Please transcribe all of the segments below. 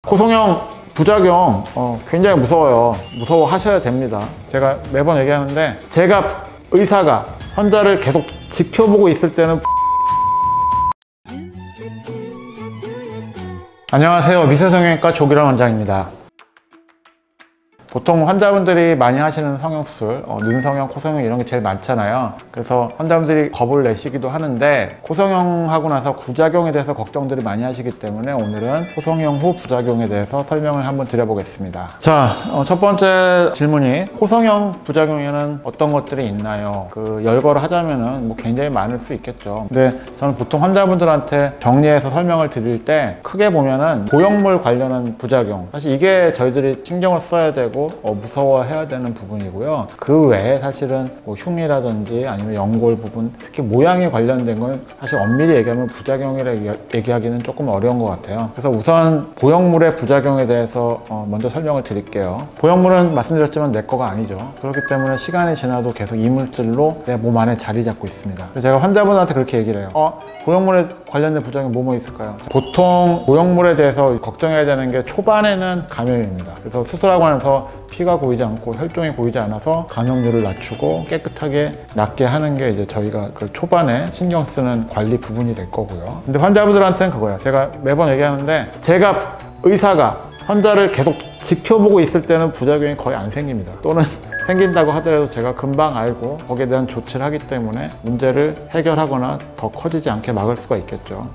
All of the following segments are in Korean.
코성형 부작용 굉장히 무서워요. 무서워하셔야 됩니다. 제가 매번 얘기하는데, 제가 의사가 환자를 계속 지켜보고 있을 때는 안녕하세요, 미세성형외과 조기란 원장입니다. 보통 환자분들이 많이 하시는 성형수술, 눈성형, 코성형 이런 게 제일 많잖아요. 그래서 환자분들이 겁을 내시기도 하는데, 코성형 하고 나서 부작용에 대해서 걱정들이 많이 하시기 때문에 오늘은 코성형 후 부작용에 대해서 설명을 한번 드려보겠습니다. 자, 첫 번째 질문이 코성형 부작용에는 어떤 것들이 있나요? 열거를 하자면은 굉장히 많을 수 있겠죠. 근데 저는 보통 환자분들한테 정리해서 설명을 드릴 때 크게 보면은 보형물 관련한 부작용, 사실 이게 저희들이 신경을 써야 되고 무서워해야 되는 부분이고요. 그 외에 사실은 흉이라든지 아니면 연골 부분, 특히 모양에 관련된 건 사실 엄밀히 얘기하면 부작용이라 얘기하기는 조금 어려운 것 같아요. 그래서 우선 보형물의 부작용에 대해서 먼저 설명을 드릴게요. 보형물은 말씀드렸지만 내 거가 아니죠. 그렇기 때문에 시간이 지나도 계속 이물질로 내 몸 안에 자리 잡고 있습니다. 그래서 제가 환자분한테 그렇게 얘기를 해요. 보형물에 관련된 부작용이 뭐뭐 있을까요? 보통 보형물에 대해서 걱정해야 되는 게 초반에는 감염입니다. 그래서 수술하고 나서 피가 고이지 않고 혈종이 고이지 않아서 감염률을 낮추고 깨끗하게 낫게 하는 게 이제 저희가 그 초반에 신경 쓰는 관리 부분이 될 거고요. 근데 환자분들한테는 그거예요. 제가 매번 얘기하는데, 제가 의사가 환자를 계속 지켜보고 있을 때는 부작용이 거의 안 생깁니다. 또는 생긴다고 하더라도 제가 금방 알고 거기에 대한 조치를 하기 때문에 문제를 해결하거나 더 커지지 않게 막을 수가 있겠죠.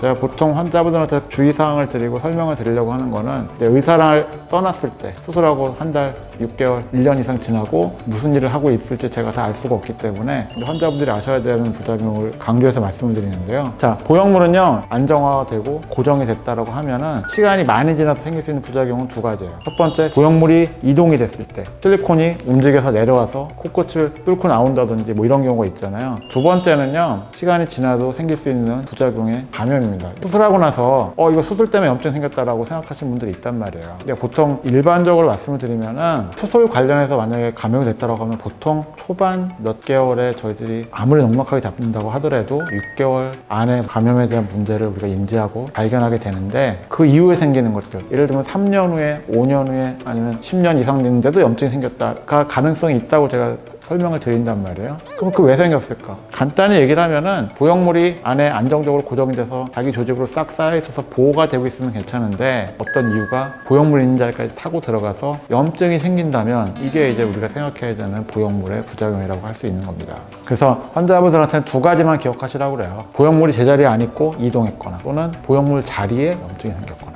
제가 보통 환자분들한테 주의사항을 드리고 설명을 드리려고 하는 거는, 의사를 떠났을 때 수술하고 한 달, 6개월, 1년 이상 지나고 무슨 일을 하고 있을지 제가 다 알 수가 없기 때문에 환자분들이 아셔야 되는 부작용을 강조해서 말씀을 드리는데요. 자, 보형물은요, 안정화가 되고 고정이 됐다라고 하면은 시간이 많이 지나서 생길 수 있는 부작용은 두 가지예요. 첫 번째, 보형물이 이동이 됐을 때 실리콘이 움직여서 내려와서 코끝을 뚫고 나온다든지 이런 경우가 있잖아요. 두 번째는요, 시간이 지나도 생길 수 있는 부작용의 감염입니다. 수술하고 나서 이거 수술 때문에 염증이 생겼다라고 생각하시는 분들이 있단 말이에요. 근데 보통 일반적으로 말씀을 드리면은, 수술 관련해서 만약에 감염이 됐다고 하면 보통 초반 몇 개월에 저희들이 아무리 넉넉하게 잡는다고 하더라도 6개월 안에 감염에 대한 문제를 우리가 인지하고 발견하게 되는데, 그 이후에 생기는 것들, 예를 들면 3년 후에, 5년 후에, 아니면 10년 이상 됐는데도 염증이 생겼다가 가능성이 있다고 제가 설명을 드린단 말이에요. 그럼 왜 생겼을까? 간단히 얘기를 하면은, 보형물이 안에 안정적으로 고정이 돼서 자기 조직으로 싹 쌓여 있어서 보호가 되고 있으면 괜찮은데, 어떤 이유가 보형물 있는 자리까지 타고 들어가서 염증이 생긴다면 이게 이제 우리가 생각해야 되는 보형물의 부작용이라고 할 수 있는 겁니다. 그래서 환자분들한테는 두 가지만 기억하시라고 그래요. 보형물이 제자리에 안 있고 이동했거나, 또는 보형물 자리에 염증이 생겼거나.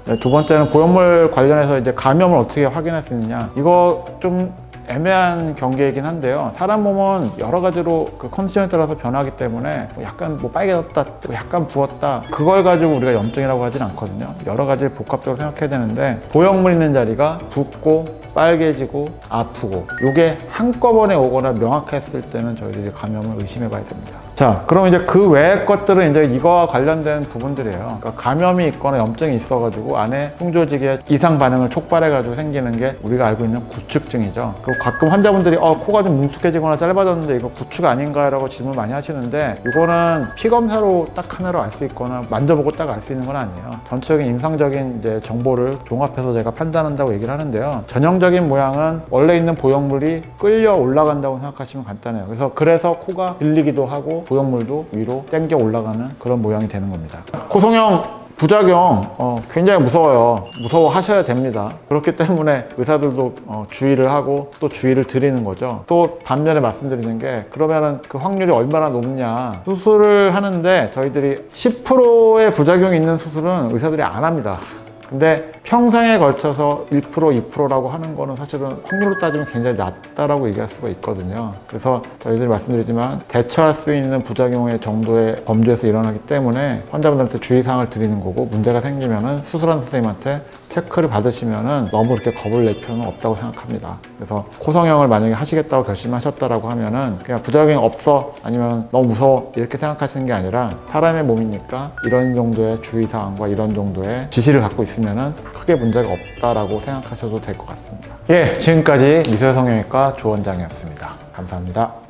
네, 두 번째는 보형물 관련해서 이제 감염을 어떻게 확인할 수 있느냐. 이거 좀 애매한 경계이긴 한데요. 사람 몸은 여러 가지로 컨디션에 따라서 변하기 때문에 약간 빨개졌다, 약간 부었다, 그걸 가지고 우리가 염증이라고 하진 않거든요. 여러 가지 복합적으로 생각해야 되는데, 보형물 있는 자리가 붓고 빨개지고 아프고 이게 한꺼번에 오거나 명확했을 때는 저희들이 감염을 의심해 봐야 됩니다. 자, 그럼 이제 그 외의 것들은 이제 이거와 관련된 부분들이에요. 그러니까 감염이 있거나 염증이 있어가지고 안에 흉조직에 이상 반응을 촉발해가지고 생기는 게 우리가 알고 있는 구축증이죠. 그리고 가끔 환자분들이 코가 좀 뭉툭해지거나 짧아졌는데 이거 구축 아닌가요? 질문 많이 하시는데, 이거는 피검사로 딱 하나로 알 수 있거나 만져보고 딱 알 수 있는 건 아니에요. 전체적인 임상적인 이제 정보를 종합해서 제가 판단한다고 얘기를 하는데요. 전형적인 모양은 원래 있는 보형물이 끌려 올라간다고 생각하시면 간단해요. 그래서 코가 들리기도 하고 보형물도 위로 땡겨 올라가는 그런 모양이 되는 겁니다. 코성형 부작용 굉장히 무서워요. 무서워하셔야 됩니다. 그렇기 때문에 의사들도 주의를 하고 또 주의를 드리는 거죠. 또 반면에 말씀드리는 게, 그러면은 그 확률이 얼마나 높냐. 수술을 하는데 저희들이 10%의 부작용이 있는 수술은 의사들이 안 합니다. 근데 평생에 걸쳐서 1%, 2%라고 하는 거는 사실은 확률로 따지면 굉장히 낮다라고 얘기할 수가 있거든요. 그래서 저희들이 말씀드리지만, 대처할 수 있는 부작용의 정도의 범주에서 일어나기 때문에 환자분들한테 주의사항을 드리는 거고, 문제가 생기면은 수술한 선생님한테 체크를 받으시면은 너무 이렇게 겁을 낼 필요는 없다고 생각합니다. 그래서 코성형을 만약에 하시겠다고 결심하셨다라고 하면은 그냥 부작용이 없어, 아니면 너무 무서워, 이렇게 생각하시는 게 아니라, 사람의 몸이니까 이런 정도의 주의사항과 이런 정도의 지시를 갖고 있으면은 크게 문제가 없다라고 생각하셔도 될 것 같습니다. 예, 지금까지 미세성형외과 조 원장이었습니다. 감사합니다.